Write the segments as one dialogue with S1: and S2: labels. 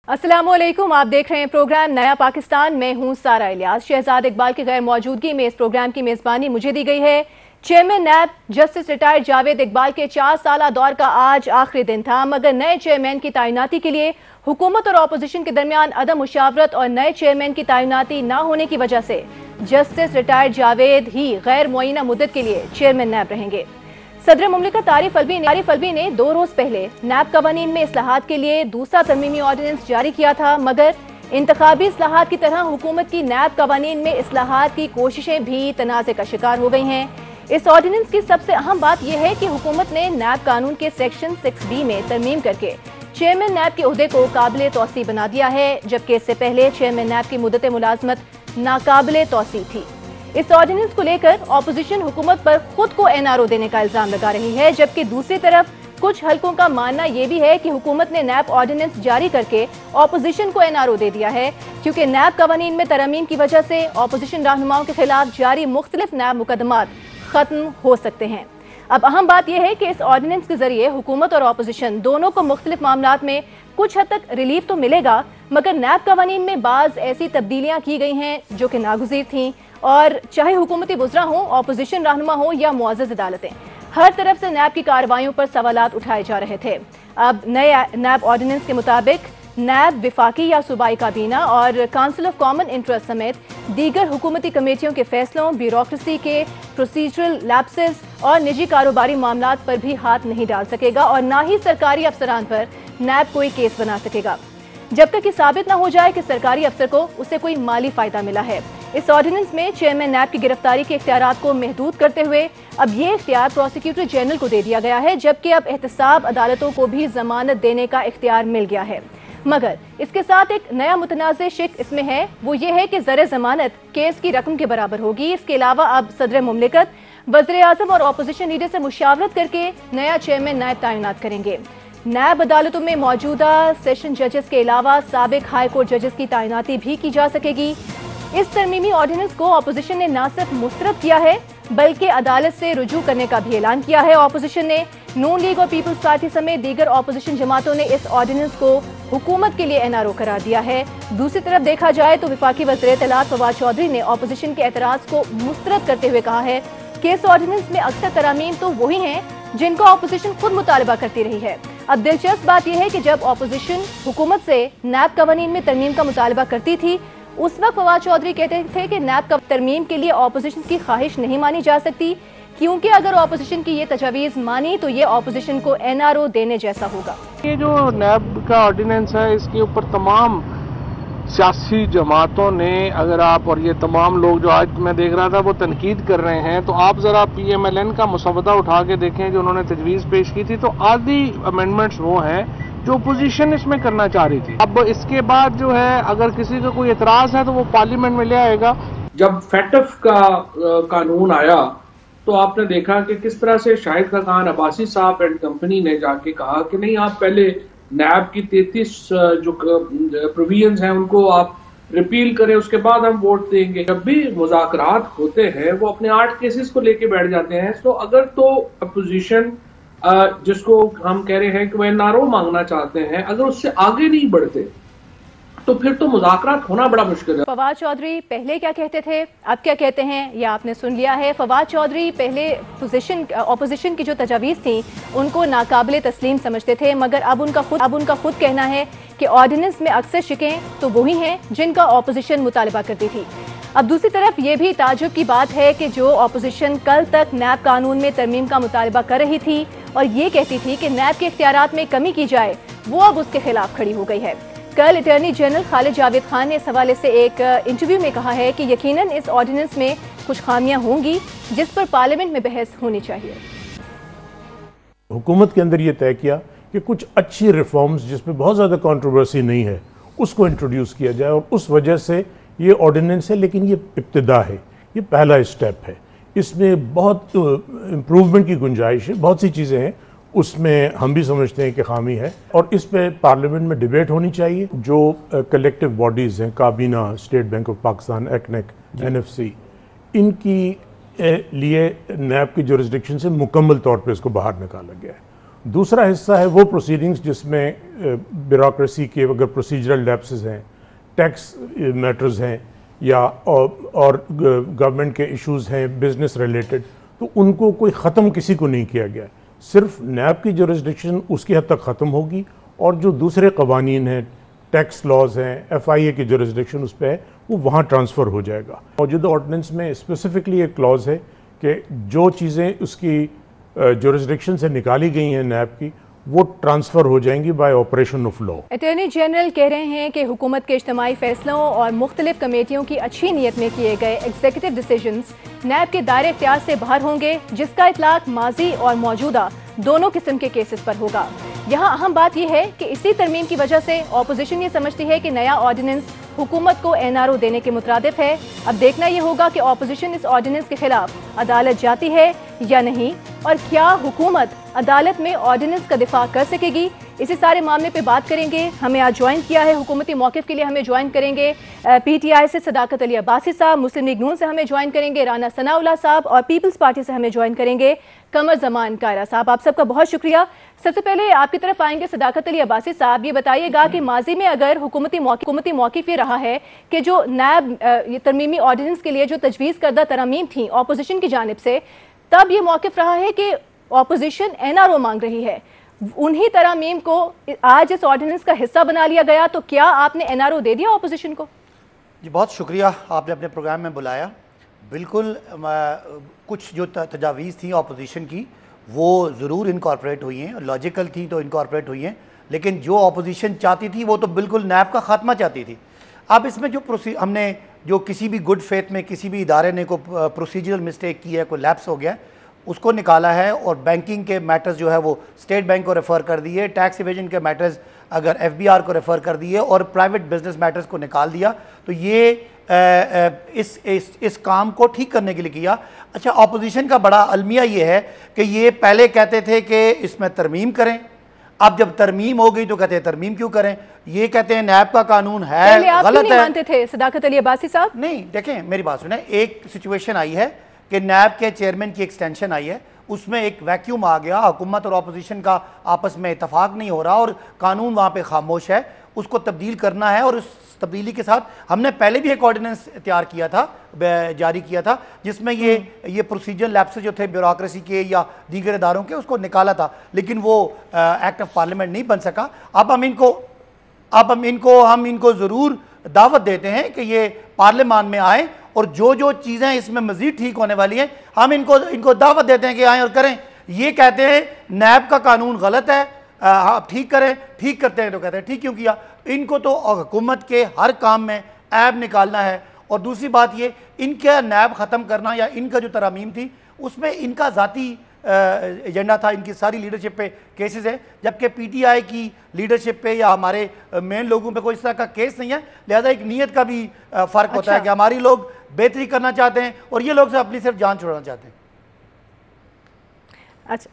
S1: अस्सलामुअलैकुम, आप देख रहे हैं प्रोग्राम नया पाकिस्तान। मैं हूं सारा इलियास। शहजाद इकबाल की गैर मौजूदगी में इस प्रोग्राम की मेजबानी मुझे दी गई है। Chairman NAB justice retired Javed Iqbal के 4 साल दौर का आज आखिरी दिन था, मगर नए चेयरमैन की तैनाती के लिए हुकूमत और अपोजिशन के दरमियान अदम मुशावरत और नए चेयरमैन की तैनाती न होने की वजह से जस्टिस रिटायर्ड जावेद ही गैर मुअय्यना मुद्दत के लिए चेयरमैन नैब रहेंगे। सदर मुमलिकत आरिफ अलवी ने 2 रोज पहले नैब कवानीन में इस्लाहात के लिए दूसरा तरमीमी ऑर्डिनेंस जारी किया था, मगर इंतखाबी इस्लाहात की तरह हुकूमत की नैब कवानीन में इस्लाहात की कोशिशें भी तनाज़े का शिकार हो गई हैं। इस ऑर्डिनेंस की सबसे अहम बात यह है कि हुकूमत ने नैब कानून के सेक्शन 6B में तरमीम करके चेयरमैन नैब के ओहदे को काबिल तौसी बना दिया है, जबकि इससे पहले चेयरमैन नैब की मुद्दत मुलाजमत नाकाबिल तौसी थी। इस ऑर्डिनेंस को लेकर अपोजिशन हुकूमत पर खुद को NRO देने का इल्जाम लगा रही है, जबकि दूसरी तरफ कुछ हलकों का मानना यह भी है कि हुकूमत ने नैब ऑर्डिनेंस जारी करके अपोजिशन को NRO दे दिया है, क्योंकि नैब कवानीन में तरमीम की वजह से अपोजिशन रहनुमाओं के खिलाफ जारी मुख्तलिफ नैब मुकदमात खत्म हो सकते हैं। अब अहम बात यह है कि इस ऑर्डिनेंस के जरिए हुकूमत और अपोजिशन दोनों को मुख्तलिफ मामलात में कुछ हद तक रिलीफ तो मिलेगा, मगर नैब कवानीन में बाज ऐसी तब्दीलियां की गई हैं जो कि नागुज़ीर थीं, और चाहे हुकूमती बुज़रा हो, अपोजिशन रहनुमा हो या मुअज़्ज़ज़ अदालतें, हर तरफ से नैब की कार्रवाइयों पर सवालात उठाए जा रहे थे। अब नए नैब ऑर्डिनेंस के मुताबिक नैब विफाकी या सूबाई काबीना और काउंसिल ऑफ कॉमन इंटरेस्ट समेत दीगर हुकूमती कमेटियों के फैसलों, ब्यूरोक्रेसी के प्रोसीजरल लैप्सेस और निजी कारोबारी मामलात पर भी हाथ नहीं डाल सकेगा, और ना ही सरकारी अफसरान पर नैब कोई केस बना सकेगा जब तक ये साबित न हो जाए कि सरकारी अफसर को उससे कोई माली फायदा मिला है। इस ऑर्डिनेंस में चेयरमैन नैब की गिरफ्तारी के इख्तियारात को महदूद करते हुए अब ये इख्तियार प्रोसिक्यूटर जनरल को दे दिया गया है, जबकि अब एहतसाब अदालतों को भी जमानत देने का इख्तियार मिल गया है। मगर इसके साथ एक नया मुतनाज़ शिक इसमें है, वो ये है कि ज़र जमानत केस की रकम के बराबर होगी। इसके अलावा अब सदर मुमलिकत वज़ीर आज़म और अपोजिशन लीडर से मुशावरत करके नया चेयरमैन नैब तैनात करेंगे। नैब अदालतों में मौजूदा सेशन जजेस के अलावा साबिक हाई कोर्ट जजेस की तैनाती भी की जा सकेगी। इस तरमीमी ऑर्डिनेंस को अपोजिशन ने न सिर्फ मुस्तरद किया है, बल्कि अदालत से रुजू करने का भी ऐलान किया है। अपोजिशन ने नून लीग और पीपल्स पार्टी समेत दीगर अपोजिशन जमातों ने इस ऑर्डिनेंस को हुकूमत के लिए NRO करार दिया है। दूसरी तरफ देखा जाए तो विफाकी वज़ीर इत्तलात फवाद चौधरी ने अपोजिशन के एतराज़ को मुस्तरद करते हुए कहा है कि इस ऑर्डिनेंस में अक्सर तरामीम तो वही हैं जिनको अपोजिशन खुद मुतालबा करती रही है। अब दिलचस्प बात यह है कि जब अपोजिशन हुकूमत से नैब कवानीन में तरमीम का मुतालबा करती थी, उस वक्त फवाद चौधरी कहते थे कि नैब का तरमीम के लिए अपोजिशन की ख्वाहिश नहीं मानी जा सकती, क्योंकि अगर अपोजिशन की ये तजवीज़ मानी तो ये अपोजिशन को NRO देने जैसा होगा।
S2: ये जो नैब का ऑर्डिनेंस है, इसके ऊपर तमाम सियासी जमातों ने, अगर आप और ये तमाम लोग जो आज मैं देख रहा था वो तनकीद कर रहे हैं, तो आप जरा PMLN का मसवदा उठा के देखें जो उन्होंने तजवीज़ पेश की थी, तो आधी अमेंडमेंट्स वो हैं जो अपोजिशन इसमें करना चाह रही थी। अब इसके बाद जो है, अगर किसी का कोई एतराज है तो वो पार्लियामेंट में ले आएगा।
S3: जब फैटफ का कानून आया तो आपने देखा कि किस तरह से शाहिद खान अब्बासी साहब एंड कंपनी ने जाके कहा कि नहीं, आप पहले नैब की 33 जो प्रोविजंस हैं उनको आप रिपील करें, उसके बाद हम वोट देंगे। जब भी मुज़ाकरात होते हैं वो अपने 8 केसेस को लेके बैठ जाते हैं। तो अगर तो अपोजिशन जिसको हम कह रहे हैं कि वो NRO मांगना चाहते हैं, अगर उससे आगे नहीं बढ़ते तो फिर तो मुज़ाकरात होना बड़ा मुश्किल है।
S1: फवाद चौधरी पहले क्या कहते थे, अब क्या कहते हैं, यह आपने सुन लिया है। फवाद चौधरी पहले अपोजिशन की जो तजावीज़ थी उनको नाकाबिल तस्लीम समझते थे, मगर अब उनका खुद कहना है कि ऑर्डिनेंस में अक्सर शिकें तो वही हैं जिनका अपोजिशन मुतालबा करती थी। अब दूसरी तरफ ये भी ताज्जुब की बात है कि जो अपोजिशन कल तक नैब कानून में तरमीम का मुतालबा कर रही थी और ये कहती थी कि नैब के इख्तियारात में कमी की जाए, वो अब उसके खिलाफ खड़ी हो गई है। कल अटॉर्नी जनरल खालिद जावेद खान ने इस हवाले से एक इंटरव्यू में कहा है कि यकीनन इस ऑर्डिनेंस में कुछ खामियां होंगी जिस पर पार्लियामेंट में बहस होनी चाहिए।
S4: हुकूमत के अंदर ये तय किया कि कुछ अच्छी रिफॉर्म्स जिसमें बहुत ज़्यादा कंट्रोवर्सी नहीं है उसको इंट्रोड्यूस किया जाए, और उस वजह से ये ऑर्डिनेंस है, लेकिन ये इब्तिदा है, ये पहला स्टेप है। इसमें बहुत इम्प्रूवमेंट की गुंजाइश है, बहुत सी चीज़ें हैं उसमें हम भी समझते हैं कि खामी है, और इस पे पार्लियामेंट में डिबेट होनी चाहिए। जो कलेक्टिव बॉडीज़ हैं, काबीना, स्टेट बैंक ऑफ पाकिस्तान, एक्नेक, NFC, इनकी लिए नैब की जुरिस्डिक्शन से मुकम्मल तौर पे इसको बाहर निकाला गया है। दूसरा हिस्सा है वो प्रोसीडिंग्स जिसमें ब्यूरोक्रेसी के अगर प्रोसीजरल लैप्सेस हैं, टैक्स मैटर्स हैं या और गवर्नमेंट के इश्यूज हैं बिजनेस रिलेटेड, तो उनको कोई ख़त्म किसी को नहीं किया गया। सिर्फ नैब की जुरिस्डिक्शन उसकी हद तक ख़त्म होगी और जो दूसरे कवानीन हैं, टैक्स लॉज हैं, FIA की जुरिस्डिक्शन उस पर है, वो वहाँ ट्रांसफ़र हो जाएगा। मौजूदा ऑर्डिनेंस में स्पेसिफिकली एक क्लॉज है कि जो चीज़ें उसकी जुरिस्डिक्शन से निकाली गई हैं नैब की, वो ट्रांसफ़र हो जाएंगी bye operation of law.
S1: Attorney general कह रहे हैं कि हुकूमत के इज्तिमाई फैसलों और मुख्तलिफ कमेटियों की अच्छी नीयत में किए गए एग्जीक्यूटिव डिसीजंस नैब के दायरे इख्तियार से बाहर होंगे, जिसका इतलाक माजी और मौजूदा दोनों किस्म के केसेस पर होगा। यहाँ अहम बात यह है कि इसी तरमीम की वजह से ऑपोजिशन ये समझती है कि नया ऑर्डिनेंस हुकूमत को NRO देने के मुताबिक है। अब देखना यह होगा कि ऑपोजिशन इस ऑर्डिनेंस के खिलाफ अदालत जाती है या नहीं, और क्या हुकूमत अदालत में ऑर्डिनेंस का दिफा कर सकेगी। इसी सारे मामले पे बात करेंगे। हमें आज ज्वाइन किया है हुकूमती मौक़िफ़ के लिए, हमें ज्वाइन करेंगे PTI से सदाकत अली अब्बासी साहब, मुस्लिम लीग नून से हमें ज्वाइन करेंगे राना सनाउल्लाह साहब, और पीपल्स पार्टी से हमें ज्वाइन करेंगे कमर जमान कायरा साहब। आप सबका बहुत शुक्रिया। सबसे पहले आपकी तरफ आएंगे सदाकत अली अब्बासी साहब, ये बताइएगा कि माजी में अगर हुकूमती मौक़िफ़ ये रहा है कि जो नैब तरमीमी ऑर्डिनेंस के लिए जो तजवीज़ करदा तरामीम थी ऑपोजिशन की जानिब से, तब ये मौक़िफ़ रहा है कि ऑपोजिशन NRO मांग रही है, उन्हीं तरामीम को आज इस ऑर्डिनेंस का हिस्सा बना लिया गया, तो क्या आपने NRO दे दिया ऑपोजिशन को?
S5: जी बहुत शुक्रिया, आपने अपने प्रोग्राम में बुलाया। बिल्कुल कुछ जो तजावीज़ थी ऑपोजिशन की वो ज़रूर इनकॉर्पोरेट हुई हैं, लॉजिकल थी तो इनकॉर्पोरेट हुई हैं, लेकिन जो ऑपोजिशन चाहती थी वो तो बिल्कुल नैब का ख़ात्मा चाहती थी। अब इसमें जो हमने जो किसी भी गुड फेथ में किसी भी इदारे ने को प्रोसीजरल मिस्टेक की है, कोई लैप्स हो गया, उसको निकाला है और बैंकिंग के मैटर्स जो है वो स्टेट बैंक को रेफ़र कर दिए, टैक्स इवेजन के मैटर्स अगर FBR को रेफ़र कर दिए और प्राइवेट बिजनेस मैटर्स को निकाल दिया, तो ये इस काम को ठीक करने के लिए किया। अच्छा, ऑपोजिशन का बड़ा अलमिया ये है कि ये पहले कहते थे कि इसमें तरमीम करें, अब जब तरमीम हो गई तो कहते हैं तरमीम क्यों करें, ये कहते हैं नैब का कानून है गलत है।
S1: मानते थे सदाकत अली अब्बासी साहब?
S5: नहीं, देखें मेरी बात सुने, एक सिचुएशन आई है कि नैब के चेयरमैन की एक्सटेंशन आई है, उसमें एक वैक्यूम आ गया, हुकूमत और अपोजिशन का आपस में इतफाक नहीं हो रहा और कानून वहाँ पे खामोश है, उसको तब्दील करना है। और उस तब्दीली के साथ हमने पहले भी एक ऑर्डिनेंस तैयार किया था, जारी किया था, जिसमें ये प्रोसीजर लैप्सेस जो थे ब्यूरोक्रेसी के या दीगर इदारों के, उसको निकाला था, लेकिन वो एक्ट ऑफ पार्लियामेंट नहीं बन सका। अब हम इनको ज़रूर दावत देते हैं कि ये पार्लियामान में आए और जो जो चीज़ें इसमें मज़ीद ठीक होने वाली हैं हम इनको दावत देते हैं कि आएँ और करें। ये कहते हैं नैब का कानून गलत है, आप ठीक करें, ठीक करते हैं तो कहते हैं ठीक क्यों किया। इनको तो हुकूमत के हर काम में ऐब निकालना है। और दूसरी बात ये, इनका नैब ख़त्म करना या इनका जो तरामीम थी उसमें इनका ज़ाती एजेंडा था, इनकी सारी लीडरशिप पे केसेस है, जबकि PTI की लीडरशिप पे या हमारे मेन लोगों पे कोई इस तरह का केस नहीं है। लिहाजा एक नीयत का भी फ़र्क होता है कि हमारी लोग बेहतरी करना चाहते हैं और ये लोग अपनी सिर्फ जान छुड़ाना चाहते हैं।
S1: अच्छा,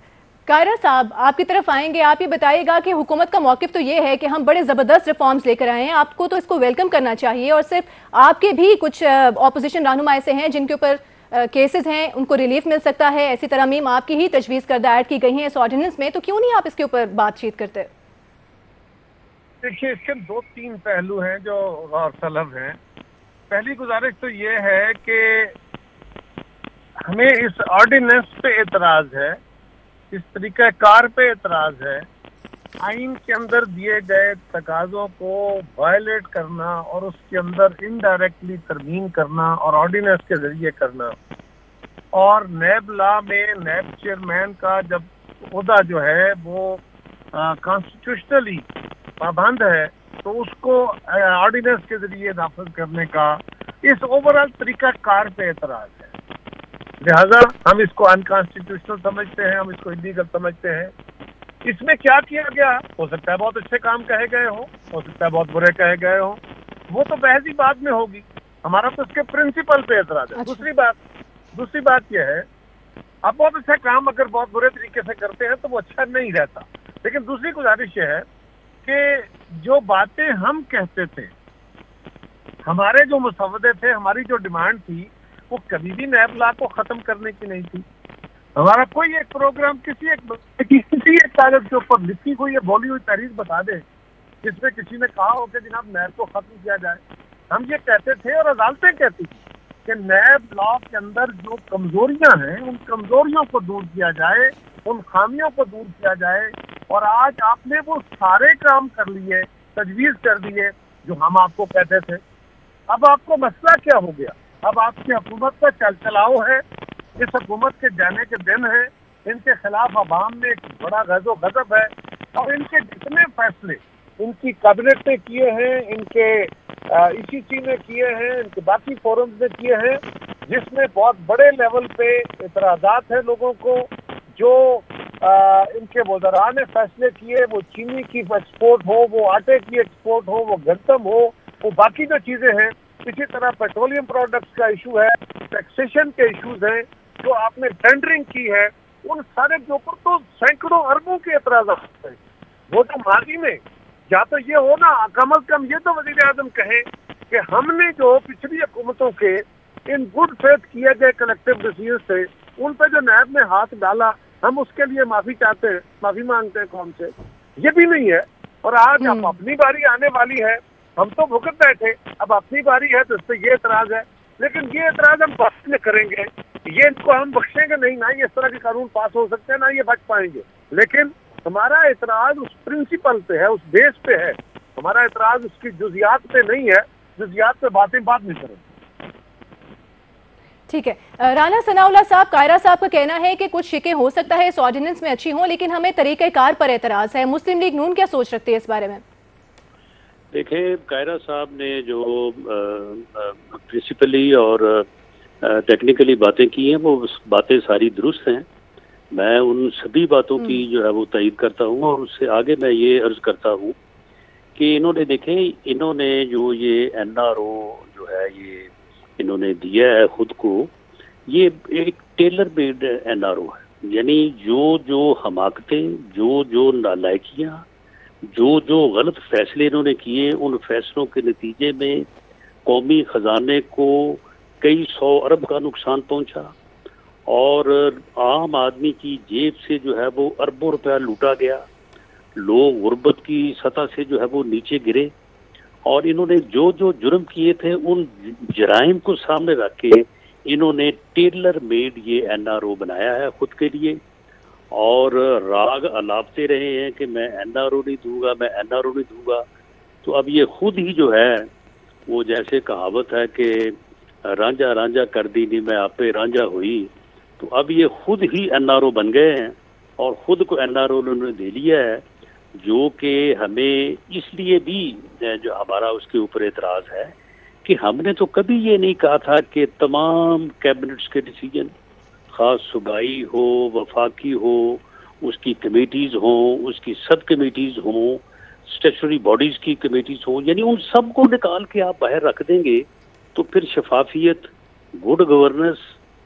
S1: कायरा साहब आपकी तरफ आएंगे, आप ये बताइएगा कि हुकूमत का मौक़िफ़ तो ये है कि हम बड़े ज़बरदस्त रिफॉर्म्स लेकर आए हैं, आपको तो इसको वेलकम करना चाहिए, और सिर्फ आपके भी कुछ ऑपोजिशन रहनुमा ऐसे हैं जिनके ऊपर केसेस हैं, उनको रिलीफ मिल सकता है, ऐसी तरमीम आपकी ही तजवीज़ करदा ऐड की गई हैं इस ऑर्डिनेंस में, तो क्यों नहीं आप इसके ऊपर बातचीत करते?
S2: देखिए, इसके 2-3 पहलू हैं जो गौरतलब हैं। पहली गुजारिश तो ये है कि हमें इस ऑर्डिनेंस पे एतराज़ है, इस तरीक़ा कार पे एतराज़ है, आइन के अंदर दिए गए तकाज़ों को वायलेट करना और उसके अंदर इनडायरेक्टली तरमीम करना और ऑर्डिनेंस के ज़रिए करना, और नैब लॉ में नैब चेयरमैन का जब ओहदा जो है वो कॉन्स्टिट्यूशनली पाबंद है तो उसको ऑर्डिनेंस के ज़रिए नाफिज करने का इस ओवरऑल तरीका कार पे एतराज़ है। लिहाजा हम इसको अनकॉन्स्टिट्यूशनल समझते हैं, हम इसको इलीगल समझते हैं। इसमें क्या किया गया, हो सकता है बहुत अच्छे काम कहे गए हो सकता है बहुत बुरे कहे गए हो, वो तो बहस ही बाद में होगी, हमारा तो इसके प्रिंसिपल पे एतराज है। दूसरी बात यह है, आप बहुत अच्छा काम अगर बहुत बुरे तरीके से करते हैं तो वो अच्छा नहीं रहता। लेकिन दूसरी गुजारिश यह है कि जो बातें हम कहते थे, हमारे जो मुसव्वदे थे, हमारी जो डिमांड थी, वो कभी भी नैब लॉ को ख़त्म करने की नहीं थी।
S6: हमारा कोई एक प्रोग्राम किसी एक कागज के ऊपर लिखी हुई बोली हुई तारीख बता दे जिसमें किसी ने कहा हो कि जनाब नैब को खत्म किया जाए। हम ये कहते थे और अदालतें कहती थी कि नैब लॉ के अंदर जो कमजोरियां हैं उन कमजोरियों को दूर किया जाए, उन खामियों को दूर किया जाए। और आज आपने वो सारे काम कर लिए, तजवीज़ कर दिए जो हम आपको कहते थे। अब आपको मसला क्या हो गया? अब आपकी हुकूमत का चल चलाओ है, इस हुकूमत के जाने के दिन है, इनके खिलाफ अवाम में एक बड़ा गज़ो गज़ब है और इनके जितने फैसले इनकी कैबिनेट ने किए हैं, इनके ईसीसी ने किए हैं, इनके बाकी फोरम्स ने किए हैं, जिसमें बहुत बड़े लेवल पे इतराज़ात हैं लोगों को। जो इनके वज़रा ने फैसले किए, वो चीनी की एक्सपोर्ट हो, वो आटे की एक्सपोर्ट हो, वो गंदम हो, वो बाकी जो चीज़ें हैं। इसी तरह पेट्रोलियम प्रोडक्ट्स का इशू है, टैक्सेशन के इशूज़ हैं, जो आपने टेंडरिंग की है, उन सारे के ऊपर तो सैकड़ों अरबों के एतराज़ात हैं। वो तो माजी में या तो ये हो ना, कम अज कम ये तो वज़ीर आज़म कहें कि हमने जो पिछली हुकूमतों के इन गुड फेथ किए गए कलेक्टिव डिसीजन थे उन पर जो नैब ने हाथ डाला, हम उसके लिए माफ़ी चाहते हैं, माफ़ी मांगते हैं कौम से। ये भी नहीं है। और आज अब अपनी बारी आने वाली है, हम तो भुगत बैठे, अब अपनी बारी है तो इस पर ये एतराज़ है। लेकिन ये एतराज़ हम बाद में करेंगे, ये इनको हम बख्शेंगे नहीं। ना ये इस तरह के कानून पास हो सकते हैं, ना ये बच पाएंगे। लेकिन हमारा एतराज़ उस प्रिंसिपल पे है, उस बेस पे है। हमारा एतराज़ उसकी जुजियात पे नहीं है, जुजियात पे बातें बाद में करें।
S1: ठीक है। राना सनाउल्लाह साहब, कायरा साहब का कहना है कि कुछ शिकें हो सकता है इस ऑर्डिनेंस में अच्छी हों, लेकिन हमें तरीक़ेकार पर एतराज़ है। मुस्लिम लीग नून क्या सोच रखती है इस बारे में?
S7: देखें, कायरा साहब ने जो प्रिंसिपली और टेक्निकली बातें की हैं, वो बातें सारी दुरुस्त हैं। मैं उन सभी बातों की जो है वो तईद करता हूँ। और उससे आगे मैं ये अर्ज करता हूँ कि इन्होंने देखें, इन्होंने जो ये NRO जो है ये इन्होंने दिया है खुद को, ये एक टेलर मेड NRO है। यानी जो हमाकतें, जो नालायकियाँ, जो गलत फैसले इन्होंने किए, उन फैसलों के नतीजे में कौमी ख़जाने को कई 100 अरब का नुकसान पहुंचा और आम आदमी की जेब से जो है वो अरबों रुपया लूटा गया। लोग गुर्बत की सतह से जो है वो नीचे गिरे। और इन्होंने जो जुर्म किए थे, उन जराइम को सामने रख के इन्होंने टेलर मेड ये NRO बनाया है खुद के लिए। और राग अलापते रहे हैं कि मैं NRO नहीं दूंगा, मैं NRO नहीं दूंगा। तो अब ये खुद ही जो है वो जैसे कहावत है कि रांझा रांझा कर दी नहीं मैं आपे रांझा हुई। तो अब ये खुद ही NRO बन गए हैं और खुद को NRO उन्होंने दे लिया है, जो कि हमें इसलिए भी जो हमारा उसके ऊपर एतराज़ है कि हमने तो कभी ये नहीं कहा था कि तमाम कैबिनेट्स के डिसीजन, ख़ास सूबाई हो, वफाकी हो, उसकी कमेटीज़ हों, उसकी सब कमेटीज़ हों, स्टेचुटरी बॉडीज़ की कमेटीज़ हों, यानी उन सब को निकाल के आप बाहर रख देंगे तो फिर शफाफियत, गुड गवर्नेंस,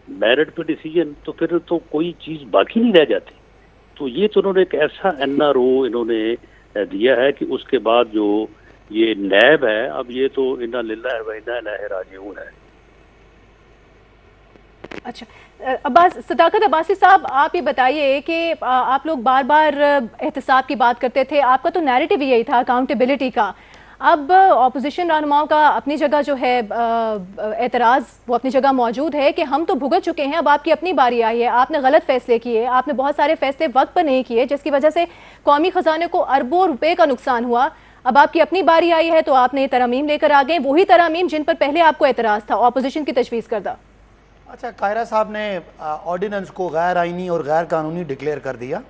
S7: मेरिट पे डिसीजन, तो फिर तो कोई चीज़ बाकी नहीं रह जाती। तो ये तो उन्होंने एक ऐसा NRO इन्होंने दिया है कि उसके बाद जो ये नैब है, अब ये तो इन्ना लिल्लाहि व इन्ना इलैहि राजिऊन है।
S1: अच्छा, सदाकत अब्बासी साहब, आप ये बताइए कि आप लोग बार बार एहतसाब की बात करते थे, आपका तो नैरेटिव यही था अकाउंटेबिलिटी का। अब ऑपोजिशन रहनुमाओं का अपनी जगह जो है एतराज़ वो अपनी जगह मौजूद है कि हम तो भुगत चुके हैं, अब आपकी अपनी बारी आई है। आपने गलत फैसले किए, आपने बहुत सारे फैसले वक्त पर नहीं किए, जिसकी वजह से कौमी ख़जाने को अरबों रुपए का नुकसान हुआ। अब आपकी अपनी बारी आई है तो आपने तरमीम लेकर आ गए, वही तरमीम जिन पर पहले आपको एतराज़ था, ऑपोजिशन की तजवीज़ करदा।
S5: अच्छा, कायरा साहब ने ऑर्डिनेंस को गैर आइनी और गैर कानूनी डिक्लेयर कर दिया।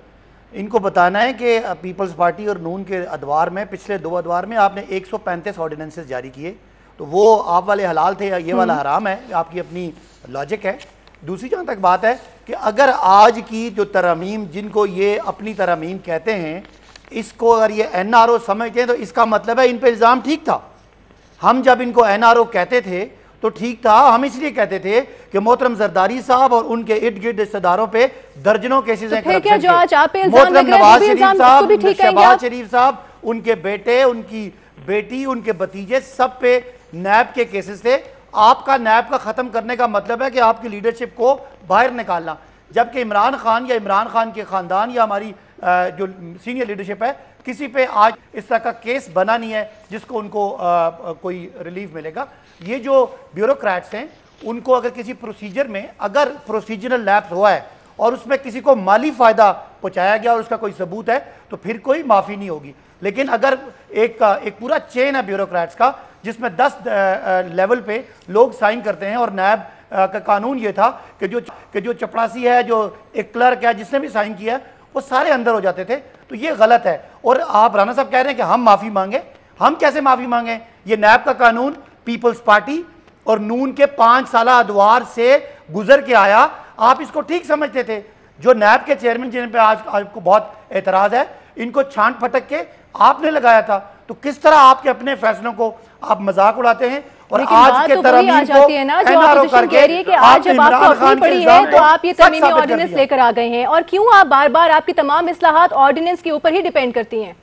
S5: इनको बताना है कि पीपल्स पार्टी और नून के अदवार में, पिछले 2 अदवार में आपने 135 ऑर्डिनेंसेस जारी किए, तो वो आप वाले हलाल थे, ये वाला हराम है, आपकी अपनी लॉजिक है। दूसरी जहाँ तक बात है कि अगर आज की जो तरमीम, जिनको ये अपनी तरमीम कहते हैं, इसको अगर ये NRO समझते हैं तो इसका मतलब है इन पर इल्ज़ाम ठीक था। हम जब इनको NRO कहते थे तो ठीक था, हम इसलिए कहते थे कि मोहतरम जरदारी साहब और उनके इर्द गिर्द रिश्तेदारों पे दर्जनों केसेस हैं करप्शन के। मोहतरम नवाज शरीफ साहब, शहबाज शरीफ साहब, उनके बेटे, उनकी बेटी, उनके भतीजे, सब पे नैब के केसेस थे। आपका नैब का खत्म करने का मतलब है कि आपकी लीडरशिप को बाहर निकालना। जबकि इमरान खान या इमरान खान के ख़ानदान या हमारी जो सीनियर लीडरशिप है, किसी पे आज इस तरह का केस बना नहीं है जिसको उनको कोई रिलीफ मिलेगा। ये जो ब्यूरोक्रेट्स हैं, उनको अगर किसी प्रोसीजर में अगर प्रोसीजरल लैप्स हुआ है और उसमें किसी को माली फ़ायदा पहुँचाया गया और उसका कोई सबूत है, तो फिर कोई माफ़ी नहीं होगी। लेकिन अगर एक पूरा चेन है ब्यूरोक्रेट्स का, जिसमें 10 लेवल पे लोग साइन करते हैं, और नैब का कानून ये था कि जो चपरासी है, जो एक क्लर्क है, जिसने भी साइन किया है, वो सारे अंदर हो जाते थे। तो ये गलत है। और आप राना साहब कह रहे हैं कि हम माफ़ी मांगे, हम कैसे माफ़ी मांगे? ये नैब का कानून पीपल्स पार्टी और नून के 5 साल अदवार से गुजर के आया। आप इसको ठीक समझते थे। जो नैब के चेयरमैन, जिन पे आज आपको बहुत एतराज़ है, इनको छांट फटक के आपने लगाया था। तो किस तरह आपके अपने फैसलों को आप मजाक उड़ाते हैं? और आज के तरमीम
S1: जाती है ना, जो ऑपोजिशन कह रही है कि आज जब आपको अपनी पड़ी है तो आप ये तरमीमी ऑर्डिनेंस लेकर आ गए हैं, और क्यों आप बार बार आपकी तमाम इस्लाहात ऑर्डिनेंस के ऊपर ही डिपेंड करती हैं?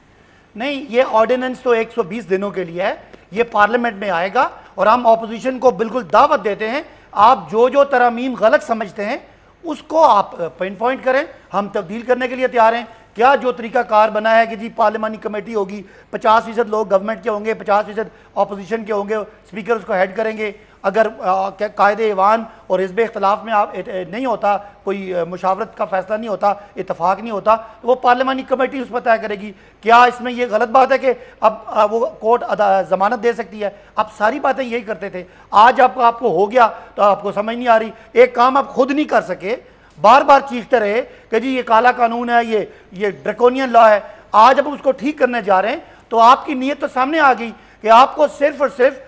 S5: नहीं, ये ऑर्डिनेंस तो 120 दिनों के लिए है। ये पार्लियामेंट में आएगा और हम ऑपोजिशन को बिल्कुल दावत देते हैं, आप जो तरमीम गलत समझते हैं उसको आप पॉइंट करें, हम तब्दील करने के लिए तैयार हैं। क्या जो तरीकाकार बना है कि जी पार्लियामानी कमेटी होगी, 50% लोग गवर्नमेंट के होंगे, 50% ऑपोजिशन के होंगे, स्पीकर उसको हेड करेंगे। अगर कायदे ईवान और हिज़्ब इख्तिलाफ में आप नहीं होता, कोई मुशावरत का फैसला नहीं होता, इतफाक़ नहीं होता, तो वो पार्लियामानी कमेटी उस पर तय करेगी। क्या इसमें ये गलत बात है कि अब वो कोर्ट ज़मानत दे सकती है? आप सारी बातें यही करते थे। आज आपको हो गया तो आपको समझ नहीं आ रही। एक काम आप खुद नहीं कर सके, बार बार चीखते रहे कि जी ये काला कानून है, ये ड्रैकोनियन लॉ है। आज अब उसको ठीक करने जा रहे हैं, तो आपकी नीयत तो सामने आ गई कि आपको सिर्फ और सिर्फ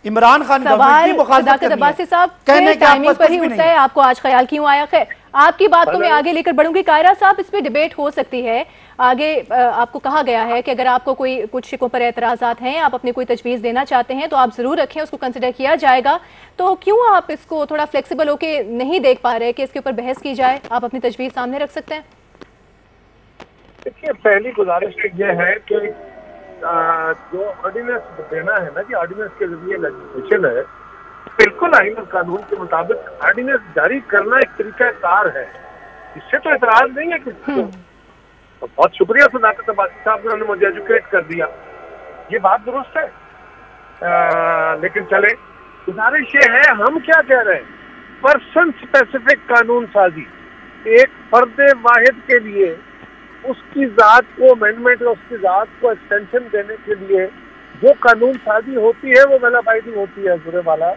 S5: इमरान खान
S1: सवाल अब्बासी साहब टाइमिंग पर ही उठता है। आपको आज ख्याल क्यों आया? खैर, आपकी बात को मैं आगे लेकर बढ़ूंगी। कायरा साहब, इस पे डिबेट हो सकती है आगे। आपको कहा गया है कि अगर आपको कोई कुछ शिकों पर एतराज़ात हैं, आप अपनी कोई तजवीज़ देना चाहते हैं, तो आप ज़रूर रखें, उसको कंसिडर किया जाएगा। तो क्यों आप इसको थोड़ा फ्लेक्सिबल होके नहीं देख पा रहे कि इसके ऊपर बहस की जाए? आप अपनी तजवीज़ सामने रख सकते हैं।
S6: देखिए, पहली गुजारिश यह है कि जो ऑर्डिनेंस देना है ना, कि ऑर्डिनेंस के जरिए लेजिस्लेशन है, बिल्कुल आईन और कानून के मुताबिक ऑर्डिनेंस जारी करना एक तरीका कार है। इससे तो एतराज नहीं है किसी को। तो बहुत शुक्रिया सदाकत अब्बासी साहब, उन्होंने मुझे एजुकेट कर दिया। ये बात दुरुस्त है। लेकिन चले, गुजारिश ये है, हम क्या कह रहे हैं, पर्सन स्पेसिफिक कानून साजी, एक फर्द वाहिद के लिए उसकी ज़ात को अमेंडमेंट और उसकी ज़ात को एक्सटेंशन देने के लिए जो कानून साजी होती है वो वेल अबाइडिंग होती है जुर्रे वाला।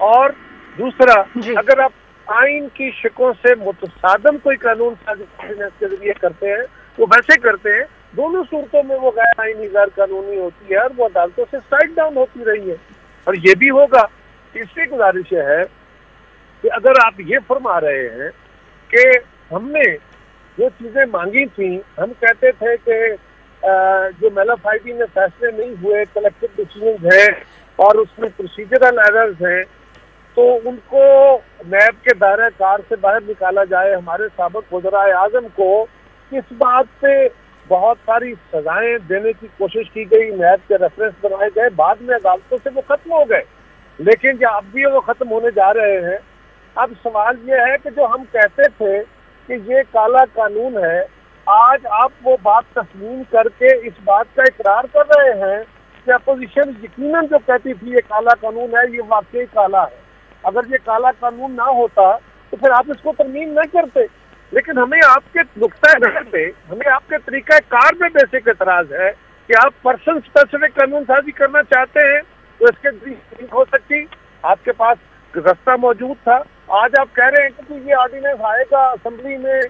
S6: और दूसरा, अगर आप आइन की शिकों से मुतसादम कोई कानून साजी के जरिए करते हैं, वो वैसे करते हैं, दोनों सूरतों में वो गैर आईनी गैर कानूनी होती है और वो अदालतों से स्ट्राइक डाउन होती रही है। और ये भी होगा। तीसरी गुजारिश है कि अगर आप ये फरमा रहे हैं कि हमने जो चीजें मांगी थी, हम कहते थे कि जो मेलाफाइडी में फैसले नहीं हुए, कलेक्टिव डिसीजन हैं और उसमें प्रोसीजरल एरर्स हैं, तो उनको नैब के दायरे कार से बाहर निकाला जाए। हमारे साबिक वज़राए आज़म को इस बात पे बहुत सारी सजाएं देने की कोशिश की गई, नैब के रेफरेंस बनाए गए, बाद में अदालतों से वो खत्म हो गए। लेकिन जब अब भी वो खत्म होने जा रहे हैं, अब सवाल ये है कि जो हम कहते थे कि ये काला कानून है, आज आप वो बात तस्लीम करके इस बात का इकरार कर रहे हैं कि अपोजिशन यकीनन जो कहती थी ये काला कानून है, ये वाकई काला है। अगर ये काला कानून ना होता तो फिर आप इसको तरमीम न करते। लेकिन हमें आपके नुक्ता नज़र पे, हमें आपके तरीका कार में बेसिक एतराज है कि आप पर्सन स्पेसिफिक कानून साजी करना चाहते हैं, तो इसके ठीक हो सकती। आपके पास रास्ता मौजूद था। आज आप कह रहे हैं कि ये ऑर्डिनेंस आएगा असेंबली में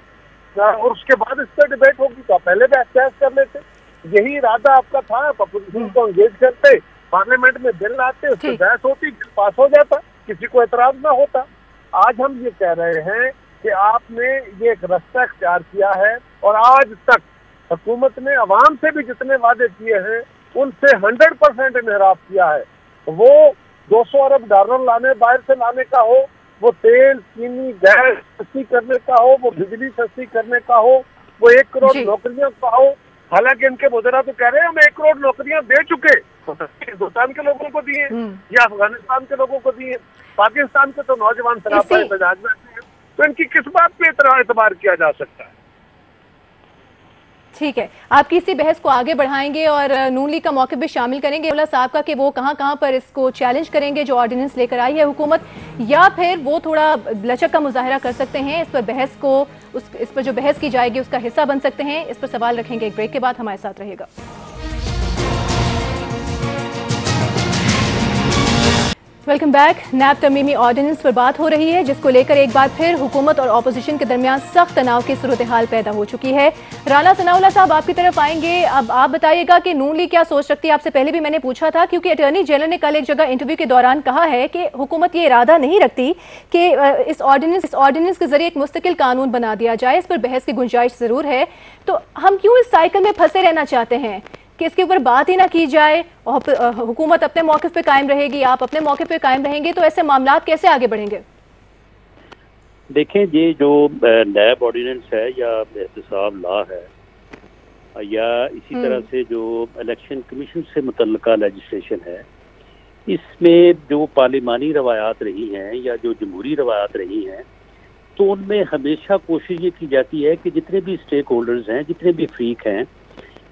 S6: और उसके बाद इस पर डिबेट होगी, तो आप पहले बहस कर लेते। यही इरादा आपका था, आप अपोजिशन को एंगेज करते, पार्लियामेंट में बिल लाते, उस पर बहस होती, बिल पास हो जाता, किसी को एतराज ना होता। आज हम ये कह रहे हैं कि आपने ये एक रास्ता इख्तियार किया है और आज तक हुकूमत ने अवाम से भी जितने वादे किए हैं उनसे 100% इनहराफ किया है। वो 200 अरब डॉलर लाने, बाहर से लाने का हो, वो तेल, चीनी, गैस सस्ती करने का हो, वो बिजली सस्ती करने का हो, वो 1 करोड़ नौकरियां का हो। हालांकि इनके वज़रा तो कह रहे हैं हम 1 करोड़ नौकरियां दे चुके, हिंदुस्तान के लोगों को दिए या अफगानिस्तान के लोगों को दिए, पाकिस्तान के तो नौजवान सरापा मिजाज में। तो इनकी किस बात पे एतबार किया जा सकता है?
S1: ठीक है, आपकी इसी बहस को आगे बढ़ाएंगे और नून लीग का मौक़िफ़ भी शामिल करेंगे अब्दुल्ला साहब का कि वो कहां पर इसको चैलेंज करेंगे जो ऑर्डिनेंस लेकर आई है हुकूमत, या फिर वो थोड़ा लचक का मुजाहरा कर सकते हैं। इस पर बहस को इस पर जो बहस की जाएगी उसका हिस्सा बन सकते हैं। इस पर सवाल रखेंगे एक ब्रेक के बाद, हमारे साथ रहेगा। Welcome back. नैब तरमीमी ऑर्डिनेंस पर बात हो रही है जिसको लेकर एक बार फिर हुकूमत और ऑपोजिशन के दरमियान सख्त तनाव की सूरत हाल पैदा हो चुकी है। राना सनाउल्लाह साहब आपकी तरफ आएंगे। अब आप बताइएगा कि नून लीग क्या सोच रखती है। आपसे पहले भी मैंने पूछा था क्योंकि अटॉर्नी जनरल ने कल एक जगह इंटरव्यू के दौरान कहा है कि हुकूमत ये इरादा नहीं रखती कि इस ऑर्डिनेंस के जरिए एक मुस्तकिल कानून बना दिया जाए। इस पर बहस की गुंजाइश जरूर है। तो हम क्यों इस साइकिल में फंसे रहना चाहते हैं कि इसके ऊपर बात ही ना की जाए और हुकूमत अपने मौक़िफ़ पे कायम रहेगी, आप अपने मौक़िफ़ पे कायम रहेंगे, तो ऐसे मामलात कैसे आगे बढ़ेंगे?
S7: देखें, ये जो नैब ऑर्डिनेंस है या एहतसाब लॉ है या इसी तरह से जो इलेक्शन कमीशन से मुतल्लिका लेजिस्लेशन है, इसमें जो पार्लिमानी रवायात रही हैं या जो जमहूरी रवायात रही हैं, तो उनमें हमेशा कोशिश ये की जाती है कि जितने भी स्टेक होल्डर्स हैं, जितने भी फ्रीक हैं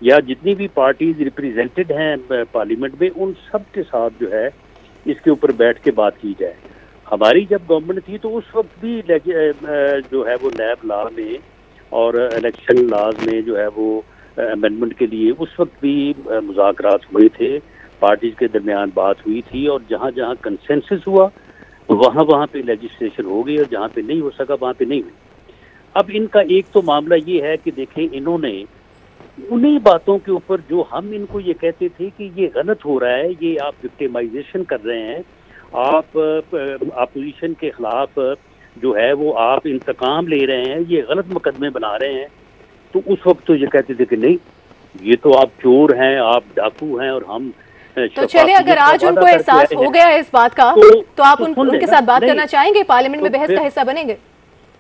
S7: या जितनी भी पार्टीज रिप्रेजेंटेड हैं पार्लियामेंट में, उन सब के साथ जो है इसके ऊपर बैठ के बात की जाए। हमारी जब गवर्नमेंट थी तो उस वक्त भी जो है वो नैब लॉ में और इलेक्शन लॉज में जो है वो अमेंडमेंट के लिए उस वक्त भी मुज़ाकरात हुए थे, पार्टीज के दरमियान बात हुई थी और जहाँ जहाँ कंसेंसस हुआ वहाँ वहाँ पे लेजिस्लेशन हो गई और जहाँ पे नहीं हो सका वहाँ पे नहीं हुई। अब इनका एक तो मामला ये है कि देखें, इन्होंने उन्हीं बातों के ऊपर जो हम इनको ये कहते थे कि ये गलत हो रहा है, ये आप विक्टिमाइजेशन कर रहे हैं, आप अपोजिशन के खिलाफ जो है वो आप इंतकाम ले रहे हैं, ये गलत मुकदमे बना रहे हैं, तो उस वक्त तो ये कहते थे कि नहीं, ये तो आप चोर हैं, आप डाकू हैं और हम
S1: तो चलिए, अगर आज उनको एहसास हो गया है इस बात का तो आप उनके साथ बात करना चाहेंगे, पार्लियामेंट में बहस का हिस्सा बनेंगे?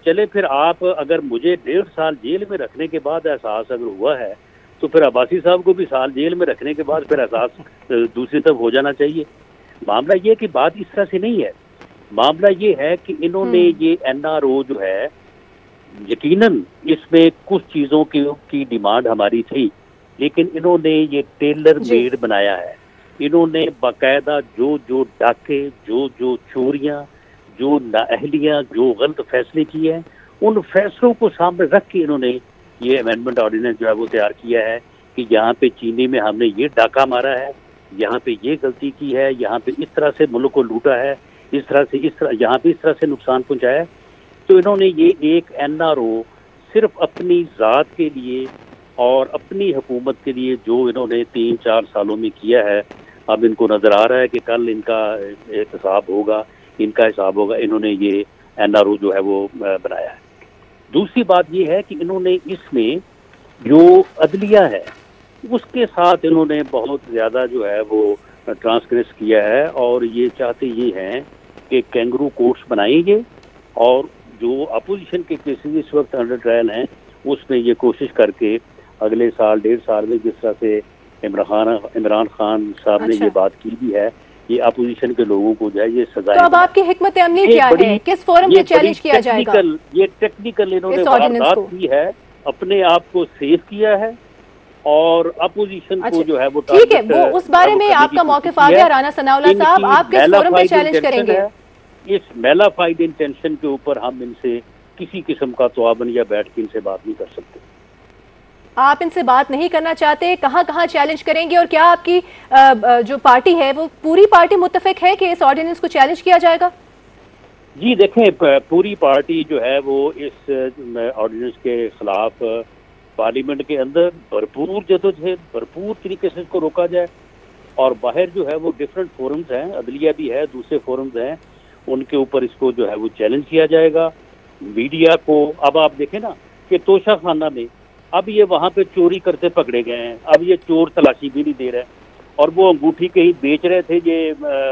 S7: चले फिर आप, अगर मुझे 1.5 साल जेल में रखने के बाद एहसास अगर हुआ है तो फिर अब्बासी साहब को भी साल जेल में रखने के बाद फिर एहसास दूसरी तरफ हो जाना चाहिए। मामला ये कि बात इस तरह से नहीं है। मामला ये है कि इन्होंने ये NRO जो है, यकीनन इसमें कुछ चीज़ों की डिमांड हमारी थी, लेकिन इन्होंने ये टेलर मेड बनाया है। इन्होंने बाकायदा जो डाके, जो चोरियाँ, जो नाअहलियाँ, जो गलत फैसले किए हैं, उन फैसलों को सामने रख के इन्होंने ये अमेंडमेंट ऑर्डिनेंस जो है वो तैयार किया है कि यहाँ पे चीनी में हमने ये डाका मारा है, यहाँ पे ये गलती की है, यहाँ पे इस तरह से मुल्क को लूटा है, इस तरह यहाँ पे इस तरह से नुकसान पहुँचाया है। तो इन्होंने ये एक NRO सिर्फ अपनी ज़ात के लिए और अपनी हुकूमत के लिए जो इन्होंने 3-4 सालों में किया है, अब इनको नज़र आ रहा है कि कल इनका एहतसाब होगा, इनका हिसाब होगा। इन्होंने ये NRO जो है वो बनाया है। दूसरी बात ये है कि इन्होंने इसमें जो अदलिया है उसके साथ इन्होंने बहुत ज़्यादा जो है वो ट्रांसग्रेस किया है और ये चाहते ये हैं कि कैंगरू कोर्ट्स बनाएंगे और जो अपोजिशन के केसेस इस वक्त अंडर ट्रायल हैं उसमें ये कोशिश करके अगले साल 1.5 साल में, जिस तरह से इमरान खान साहब ने ये बात की भी है, ये अपोजिशन के लोगों को जो है ये सजा। तो
S1: अब आपकी हिकमत अमली क्या है? किस फोरम पे चैलेंज किया जाएगा?
S7: ये टेक्निकल इन्होंने वारदात की है, अपने आप को सेव किया है और अपोजिशन को जो है वो
S1: ठीक है, वो उस बारे में आपका मौक़िफ़ आ गया। राना सनाउल्लाह साहब, आप किस फोरम पे चैलेंज करेंगे?
S7: इस मेलाफाइड इंटेंशन के ऊपर हम इनसे किसी किस्म का तवाबन या बैठ के इनसे बात नहीं कर सकते।
S1: आप इनसे बात नहीं करना चाहते, कहाँ चैलेंज करेंगे? और क्या आपकी जो पार्टी है वो पूरी पार्टी मुत्तफिक है कि इस ऑर्डिनेंस को चैलेंज किया जाएगा?
S7: जी देखें, पूरी पार्टी जो है वो इस ऑर्डिनेंस के खिलाफ पार्लियामेंट के अंदर भरपूर जदोजहद, भरपूर तरीके से इसको रोका जाए और बाहर जो है वो डिफरेंट फोरम्स हैं, अदलिया भी है, दूसरे फोरम्स हैं, उनके ऊपर इसको जो है वो चैलेंज किया जाएगा। मीडिया को, अब आप देखें ना कि तोशा खाना में अब ये वहाँ पे चोरी करते पकड़े गए हैं, अब ये चोर तलाशी भी नहीं दे रहे और वो अंगूठी कहीं बेच रहे थे ये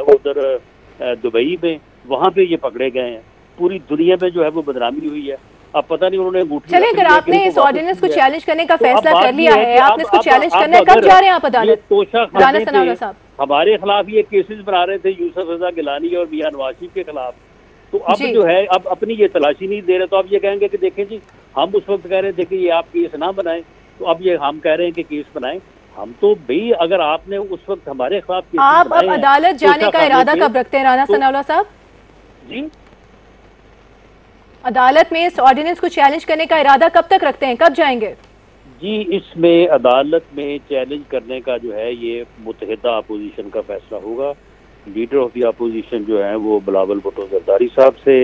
S7: उधर दुबई में, वहाँ पे ये पकड़े गए हैं। पूरी दुनिया में जो है वो बदनामी हुई है। अब पता नहीं उन्होंने अंगूठी।
S1: चलिए, अगर आपने इस ऑर्डिनेंस को चैलेंज करने का फैसला कर लिया है, आपने इसको चैलेंज करने, कब जा रहे हैं आप अदालत?
S7: राना सनाउल्लाह साहब हमारे खिलाफ ये केसेस बना रहे थे, यूसुफ रजा गिलानी और मियां नवाज शरीफ के खिलाफ, तो अब जो है अब अपनी ये तलाशी नहीं दे रहे, तो अब ये कहेंगे कि देखें जी हम उस वक्त कह रहे थे कि ये आप केस ना बनाएं, तो अब ये हम कह रहे हैं कि केस बनाएं। हम तो भाई अगर आपने उस वक्त हमारे खिलाफ केस
S1: आप अब अदालत जाने का इरादा कब रखते हैं राना सनाउल्लाह साहब?
S7: जी,
S1: अदालत में इस ऑर्डिनेंस को चैलेंज करने का इरादा कब तक रखते हैं, कब जाएंगे?
S7: जी, इसमें अदालत में चैलेंज करने का जो है ये मुत्तहिदा अपोजिशन का फैसला होगा। लीडर ऑफ द अपोजिशन जो है वो बिलावल भुट्टो जरदारी साहब से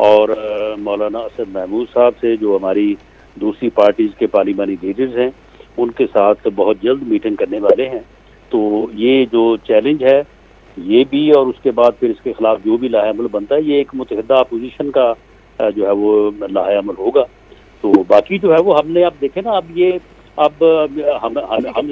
S7: और मौलाना असद महमूद साहब से, जो हमारी दूसरी पार्टीज के पार्लिमानी लीडर्स हैं, उनके साथ बहुत जल्द मीटिंग करने वाले हैं। तो ये जो चैलेंज है ये भी, और उसके बाद फिर इसके खिलाफ जो भी लाहेअमल बनता है, ये एक मुत्तहिदा अपोजिशन का जो है वो लाहेअमल होगा। तो बाकी जो है वो हमने अब देखे ना, अब ये अब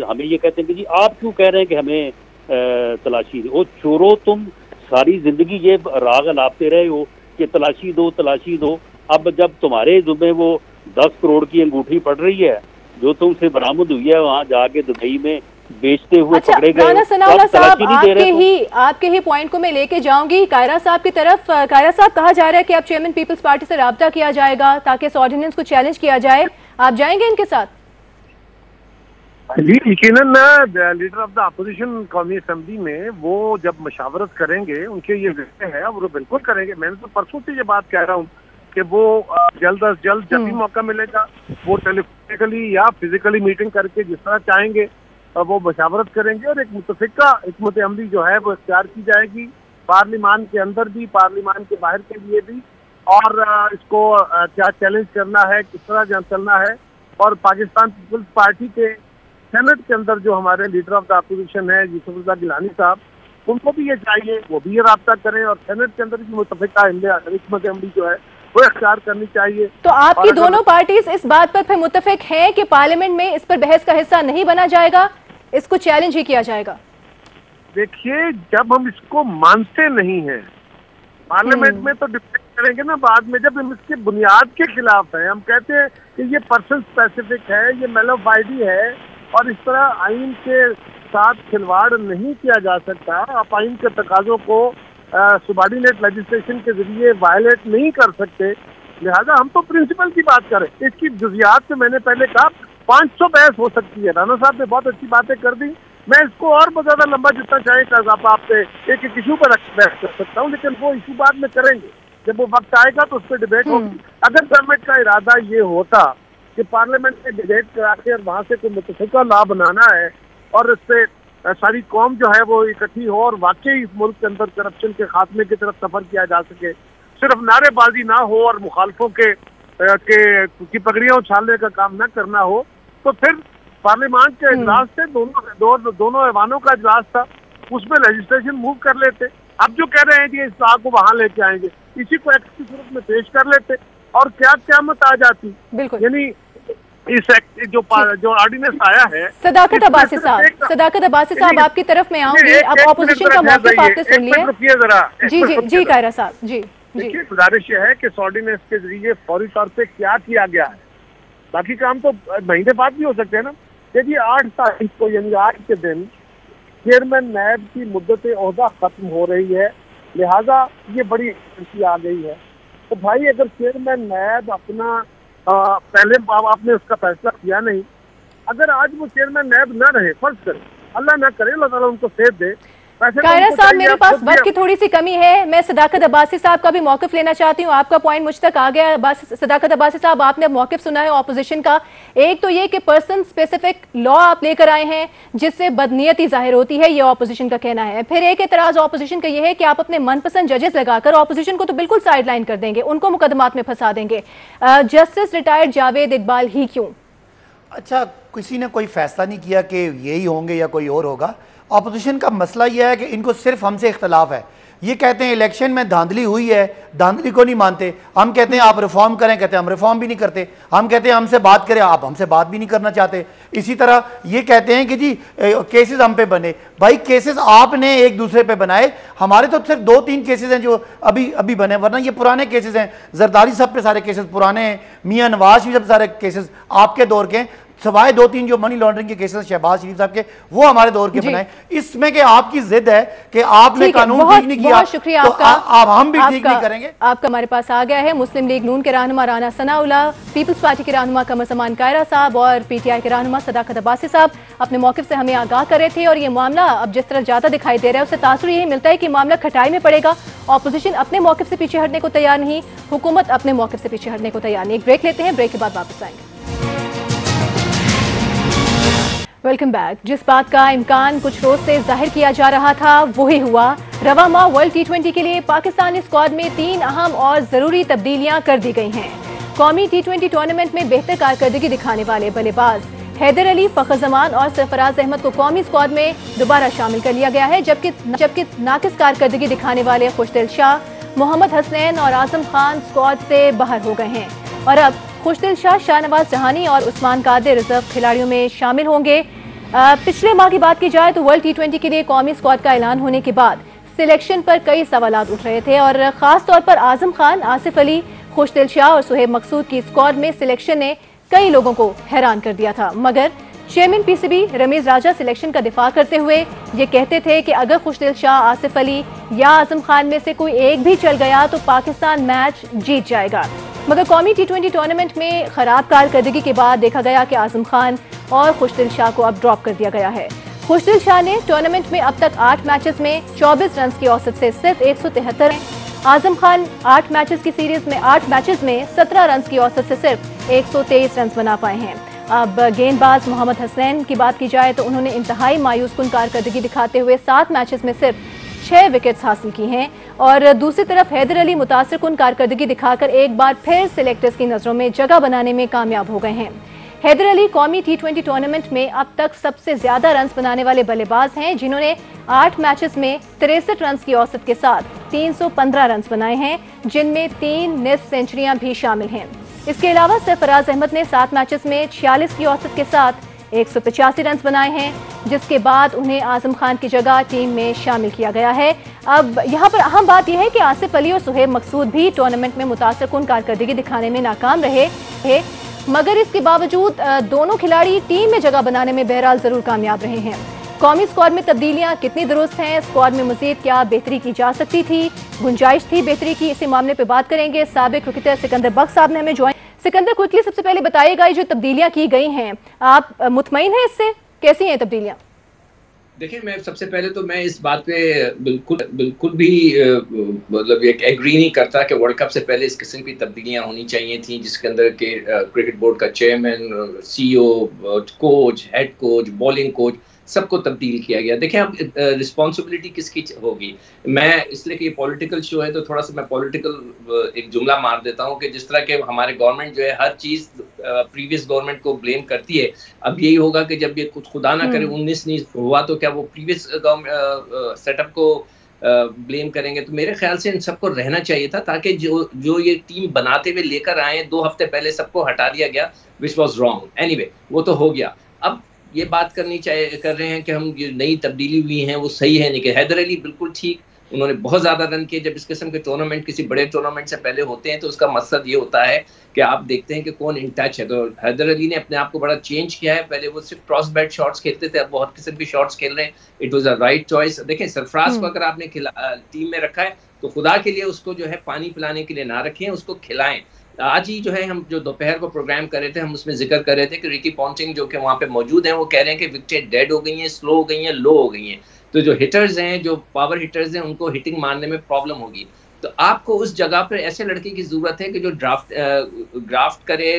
S7: हमें ये कहते हैं कि जी आप क्यों कह रहे हैं कि हमें तलाशी दो? चोरों, तुम सारी जिंदगी ये राग लापते रहे हो कि तलाशी दो तलाशी दो। अब जब तुम्हारे जुम्मे वो 10 करोड़ की अंगूठी पड़ रही है जो तुमसे बरामद हुई है वहाँ जाके दुबई में बेचते हुए पकड़े गए,
S1: राना सनाउल्लाह साहब आपके ही पॉइंट को मैं लेके जाऊंगी कायरा साहब की तरफ। कायरा साहब, कहा जा रहा है कि अब चेयरमैन पीपल्स पार्टी से राब्ता किया जाएगा ताकि इस ऑर्डिनेंस को चैलेंज किया जाए, आप जाएंगे इनके साथ?
S6: यकीनन लीडर ऑफ द अपोजिशन कौमी असेंबली में वो जब मशावरत करेंगे, उनके ये विषय है वो बिल्कुल करेंगे। मैंने तो परसों से ये बात कह रहा हूँ कि वो जल्द अज जल्द जब भी मौका मिलेगा वो टेलीफोनिकली या फिजिकली मीटिंग करके जिस तरह चाहेंगे वो मशावरत करेंगे और एक मुतफिका हिकमत अमली जो है वो इख्तियार की जाएगी, पार्लिमान के अंदर भी पार्लिमान के बाहर के लिए भी, और इसको क्या चैलेंज करना है, किस तरह चलना है। और पाकिस्तान पीपल्स पार्टी के सेनेट के अंदर जो हमारे लीडर ऑफ द अपोजिशन है यूसुफ गिलानी साहब, उनको भी ये चाहिए वो भी ये राब्ता करें और सेनेट के अंदर भी मुतफिका हिकमत अमली जो है वो इख्तियार करनी चाहिए।
S1: तो आपकी दोनों पार्टीज इस बात पर फिर मुत्तफिक हैं कि पार्लियामेंट में इस पर बहस का हिस्सा नहीं बना जाएगा, इसको चैलेंज ही किया जाएगा?
S6: देखिए, जब हम इसको मानते नहीं हैं पार्लियामेंट में तो डिबेट करेंगे ना बाद में, जब हम इसके बुनियाद के खिलाफ हैं, हम कहते हैं कि ये पर्सन स्पेसिफिक है, ये मेलोफाइडी है और इस तरह आइन के साथ खिलवाड़ नहीं किया जा सकता, आप आइन के तकाजों को सुबार्डिनेट लेजिस्लेशन के जरिए वायलेट नहीं कर सकते। लिहाजा हम तो प्रिंसिपल की बात करें, इसकी जुजियात से मैंने पहले कहा 500 बहस हो सकती है। राना साहब ने बहुत अच्छी बातें कर दी, मैं इसको और बहुत ज्यादा लंबा जितना चाहे आपसे एक इशू पर बहस कर सकता हूँ, लेकिन वो इशू बाद में करेंगे, जब वो वक्त आएगा तो उस पर डिबेट होगी। अगर गवर्नमेंट का इरादा ये होता कि पार्लियामेंट में डिबेट करा के और वहाँ से कोई मुतफिका लॉ बनाना है और इससे सारी कौम जो है वो इकट्ठी हो और वाकई इस मुल्क के अंदर करप्शन के खात्मे की तरफ सफर किया जा सके, सिर्फ नारेबाजी ना हो और मुखालफों के पगड़ियां उछालने का काम ना करना हो, तो फिर पार्लियामेंट के इजलास से दोनों ऐवानों का इजलास था, उसमें लेजिस्लेशन मूव कर लेते। अब जो कह रहे हैं कि इस लॉ को वहां लेके आएंगे, इसी को एक्ट की सूरत में पेश कर लेते और क्या क़यामत आ जाती। यानी इस एक्ट जो ऑर्डिनेंस आया है।
S1: सदाकत अब्बासी साहब आपकी तरफ में आऊंगी, अब ऑपोजिशन का मौक़िफ़ आपने सुन लिया।
S6: रुकिए जरा।
S1: जी कायरा साहब, जी
S6: देखिए, गुजारिश है कि इस ऑर्डिनेंस के जरिए फौरी तौर पे क्या किया गया है, बाकी काम तो महीने बाद भी हो सकते हैं ना। देखिए 8 तारीख को यानी आज के दिन चेयरमैन नैब की मुद्दत ओहदा खत्म हो रही है, लिहाजा ये बड़ी इमरजेंसी आ गई है। तो भाई अगर चेयरमैन नैब अपना पहले आपने उसका फैसला किया नहीं, अगर आज वो चेयरमैन नैब न रहे, फर्ज करें अल्लाह ना करे, अल्लाह ताला उनको सेहत दे।
S1: कायरा साहब, मेरे पास वक्त की थोड़ी सी कमी है, मैं सदाकत अब्बासी साहब का भी मौक़िफ़ लेना चाहती हूँ। आपका पॉइंट मुझ तक आ गया। सदाकत अब्बासी साहब, आपने अब मौक़िफ़ सुना है ऑपोजिशन का। एक तो ये कि पर्सन स्पेसिफिक लॉ आप लेकर आए हैं जिससे बदनीयती जाहिर होती है, ये ऑपोजिशन का कहना है। फिर एक एतराज़ ऑपोजिशन का ये है कि आप अपने मनपसंद जजेस लगाकर ऑपोजिशन को तो बिल्कुल साइडलाइन कर देंगे, उनको मुकदमात में फंसा देंगे। जस्टिस रिटायर्ड जावेद इकबाल ही क्यों?
S5: अच्छा, किसी ने कोई फैसला नहीं किया कि यही होंगे या कोई और होगा। ऑपोजिशन का मसला यह है कि इनको सिर्फ हमसे इख्तलाफ है। ये कहते हैं इलेक्शन में धांधली हुई है, धांधली को नहीं मानते। हम कहते हैं आप रिफॉर्म करें, कहते हैं हम रिफॉर्म भी नहीं करते। हम कहते हैं हमसे बात करें, आप हमसे बात भी नहीं करना चाहते। इसी तरह ये कहते हैं कि जी केसेस हम पे बने। भाई केसेस आपने एक दूसरे पे बनाए, हमारे तो सिर्फ 2-3 केसेस हैं जो अभी बने, वरना ये पुराने केसेस हैं। जरदारी साहब पे सारे केसेस पुराने हैं, मियाँ नवाज शरीफ सारे केसेस आपके दौर के हैं। सवाए 2-3 जो मनी लॉन्ड्रिंग के केसेस शहबाज शरीफ साहब के, वो हमारे दौर के बनाए। इसमें के आपकी जिद है कि आपने कानून ठीक नहीं किया,
S1: शुक्रिया
S5: तो
S1: आपका,
S5: हम भी ठीक नहीं करेंगे।
S1: आपका हमारे पास आ गया है मुस्लिम लीग नून के रहनुमा राना सनाउल्लाह, पीपल्स पार्टी के रहनुमा कमर जमान कायरा साहब और पीटीआई के रहनुमा सदाकत अब्बासी साहब अपने मौक़िफ़ से हमें आगाह कर रहे थे। और ये मामला अब जिस तरह ज्यादा दिखाई दे रहा है उससे तासुर यही मिलता है कि मामला खटाई में पड़ेगा। ऑपोजिशन अपने मौक़िफ़ से पीछे हटने को तैयार नहीं, हुकूमत अपने मौक़िफ़ से पीछे हटने को तैयार नहीं। एक ब्रेक लेते हैं, ब्रेक के बाद वापस आएंगे। Welcome back. जिस बात का इम्कान कुछ रोज से जाहिर किया जा रहा था वही हुआ। रवा माह वर्ल्ड T20 के लिए पाकिस्तानी स्क्वाड में 3 अहम और जरूरी तब्दीलियां कर दी गई हैं। कौमी T20 टूर्नामेंट में बेहतर कारकर्दगी दिखाने वाले बल्लेबाज हैदर अली, फखर जमान और सरफराज अहमद को कौमी स्क्वाड में दोबारा शामिल कर लिया गया है, जबकि नाकिस कारकर्दगी दिखाने वाले खुशदिल शाह, मोहम्मद हसनैन और आजम खान स्क्वाड से बाहर हो गए हैं। और अब खुशदिल शाह, शाहनवाज जहानी और उस्मान कादिर रिजर्व खिलाड़ियों में शामिल होंगे। पिछले माह की बात की जाए तो वर्ल्ड T20 के लिए कौमी स्क्वाड का ऐलान होने के बाद सिलेक्शन पर कई सवालात उठ रहे थे और खास तौर पर आजम खान, आसिफ अली, खुशदिल शाह और सुहेब मकसूद की स्क्वाड में सिलेक्शन ने कई लोगों को हैरान कर दिया था। मगर चेयरमैन PCB रमीज राजा सिलेक्शन का दिफा करते हुए ये कहते थे कि अगर खुशदिल शाह, आसिफ अली या आजम खान में से कोई एक भी चल गया तो पाकिस्तान मैच जीत जाएगा। मगर कौमी T20 टूर्नामेंट में खराब कारकर्दगी के बाद देखा गया कि आजम खान और खुशदिल शाह को अब ड्रॉप कर दिया गया है। खुशदिल शाह ने टूर्नामेंट में अब तक 8 मैचेस में 24 रन की औसत से सिर्फ 173 हैं। आजम खान 8 मैचेस की सीरीज में 8 मैचेस में 17 रन की औसत से सिर्फ 123 रन बना पाए हैं। अब गेंदबाज मोहम्मद हसनैन की बात की जाए तो उन्होंने इंतहाई मायूस कुन कारकर्दगी दिखाते हुए 7 मैचेस में सिर्फ 6 विकेट्स हासिल की हैं। और दूसरी तरफ हैदर अली मुतासिर कुन कारकर्दगी दिखाकर एक बार फिर सिलेक्टर्स की नजरों में जगह बनाने में कामयाब हो गए हैं। हैदर अली कौमी T20 टूर्नामेंट में अब तक सबसे ज्यादा रन बनाने वाले बल्लेबाज हैं, जिन्होंने 8 मैचेस में 63 रन की औसत के साथ 315 रन बनाए हैं, जिनमें 3 निस्फ सेंचुरियां भी शामिल हैं। इसके अलावा सरफराज अहमद ने 7 मैचेस में 46 की औसत के साथ 185 रन बनाए हैं, जिसके बाद उन्हें आजम खान की जगह टीम में शामिल किया गया है। अब यहाँ पर अहम बात यह है कि आसिफ अली और सुहेब मकसूद भी टूर्नामेंट में मुतासर कुन कारकर्दगी दिखाने में नाकाम रहे, मगर इसके बावजूद दोनों खिलाड़ी टीम में जगह बनाने में बहरहाल जरूर कामयाब रहे हैं। कौमी स्क्वाड में तब्दीलियां कितनी दुरुस्त हैं, स्क्वाड में मजीद क्या बेहतरी की जा सकती थी, गुंजाइश थी बेहतरी की, इसी मामले पे बात करेंगे। साबिक क्रिकेटर सिकंदर बख्श साहब ने हमें ज्वाइन। सिकंदर, क्विकली सबसे पहले बताइएगा ये जो तब्दीलियां की गई हैं, आप मुतमईन हैं इससे, कैसी हैं तब्दीलियां?
S8: देखिए, मैं सबसे पहले तो मैं इस बात पे बिल्कुल भी मतलब एक एग्री नहीं करता कि वर्ल्ड कप से पहले इस किस्म की तब्दीलियां होनी चाहिए थी, जिसके अंदर के क्रिकेट बोर्ड का chairman, CEO, coach, head coach, bowling coach सबको तब्दील किया गया। देखिए, अब रिस्पॉन्सिबिलिटी किसकी होगी? मैं इसलिए कि ये पॉलिटिकल शो है तो थोड़ा सा मैं पॉलिटिकल एक जुमला मार देता हूँ कि जिस तरह के हमारे गवर्नमेंट जो है हर चीज़ प्रीवियस गवर्नमेंट को ब्लेम करती है, अब यही होगा कि जब ये कुछ खुदा ना करे 19 नहीं हुआ तो क्या वो प्रीवियस सेटअप को ब्लेम करेंगे? तो मेरे ख्याल से इन सबको रहना चाहिए था, ताकि जो ये टीम बनाते हुए लेकर आए 2 हफ्ते पहले सबको हटा दिया गया, विच वॉज रॉन्ग। एनीवे, वो तो हो गया। अब ये बात कर रहे हैं कि हम ये नई तब्दीली हुई हैं वो सही है नहीं। कि हैदर अली बिल्कुल ठीक, उन्होंने बहुत ज़्यादा रन किए। जब इस किस्म के टूर्नामेंट किसी बड़े टूर्नामेंट से पहले होते हैं तो उसका मकसद ये होता है कि आप देखते हैं कि कौन इन टच है। तो हैदर अली ने अपने आप को बड़ा चेंज किया है। पहले वो सिर्फ क्रॉस बैट शॉट्स खेलते थे, अब बहुत किस्म के शॉट्स खेल रहे हैं। It was a right choice. देखें, सरफराज को अगर आपने टीम में रखा है तो खुदा के लिए उसको जो है पानी पिलाने के लिए ना रखें, उसको खिलाएं। आज ही जो है हम जो दोपहर को प्रोग्राम कर रहे थे, हम उसमें जिक्र कर रहे थे कि रिकी पॉन्टिंग जो कि वहाँ पे मौजूद हैं, वो कह रहे हैं कि विकेट डेड हो गई हैं, स्लो हो गई हैं, लो हो गई हैं। तो जो हिटर्स हैं, जो पावर हिटर्स हैं, उनको हिटिंग मारने में प्रॉब्लम होगी। तो आपको उस जगह पर ऐसे लड़के की ज़रूरत है कि जो ग्राफ्ट करे,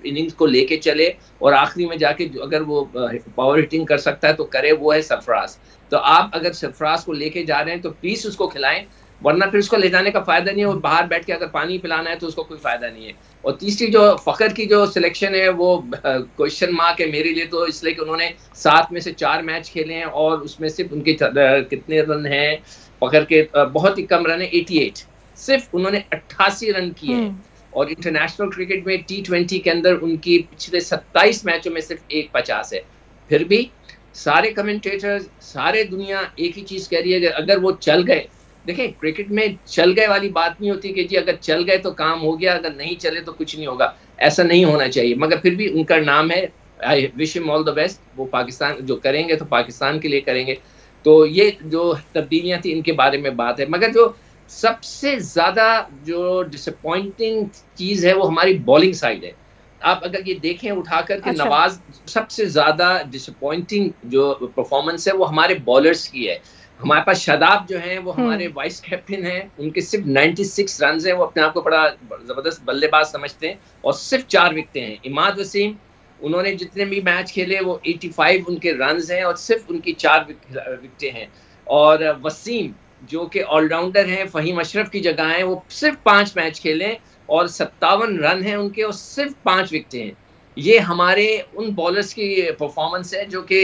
S8: इनिंग्स को लेके चले और आखिरी में जाके अगर वो पावर हिटिंग कर सकता है तो करे, वो है सरफराज। तो आप अगर सरफराज को लेके जा रहे हैं तो प्लीज़ उसको खिलाएं, वरना फिर उसको ले जाने का फायदा नहीं है। और बाहर बैठ के अगर पानी पिलाना है तो उसको कोई फायदा नहीं है। और तीसरी जो फ़खर की जो सिलेक्शन है वो क्वेश्चन मार्क है मेरे लिए, तो इसलिए कि उन्होंने 7 में से 4 मैच खेले हैं और उसमें सिर्फ उनके कितने रन हैं फ़खर के, बहुत ही कम रन है, 88। सिर्फ उन्होंने 88 रन किए हैं। और इंटरनेशनल क्रिकेट में T20 के अंदर उनकी पिछले 27 मैचों में सिर्फ 150 है। फिर भी सारे कमेंटेटर्स, सारे दुनिया एक ही चीज़ कह रही है कि अगर वो चल गए, देखें क्रिकेट में चल गए वाली बात नहीं होती कि जी अगर चल गए तो काम हो गया, अगर नहीं चले तो कुछ नहीं होगा। ऐसा नहीं होना चाहिए। मगर फिर भी उनका नाम है I wish him all the best. वो पाकिस्तान जो करेंगे तो पाकिस्तान के लिए करेंगे। तो ये जो तब्दीलियां थी इनके बारे में बात है, मगर जो सबसे ज्यादा जो डिसअपॉइंटिंग चीज है वो हमारी बॉलिंग साइड है। आप अगर ये देखें उठाकर के नवाज सबसे ज्यादा डिसअपॉइंटिंग जो परफॉर्मेंस है वो हमारे बॉलर्स की है। हमारे पास शादाब जो हैं वो हमारे वाइस कैप्टन हैं, उनके सिर्फ 96 रन हैं, वो अपने आप को बड़ा जबरदस्त बल्लेबाज समझते हैं और सिर्फ 4 विकेटें हैं। इमाद वसीम उन्होंने जितने भी मैच खेले वो 85 उनके रन्स हैं और सिर्फ उनकी 4 विकेटें हैं। और वसीम जो कि ऑलराउंडर हैं, फ़हीम अशरफ की जगह हैं, वो सिर्फ 5 मैच खेले और 57 रन हैं उनके और सिर्फ 5 विकेटें हैं। ये हमारे उन बॉलर्स की परफॉर्मेंस है जो कि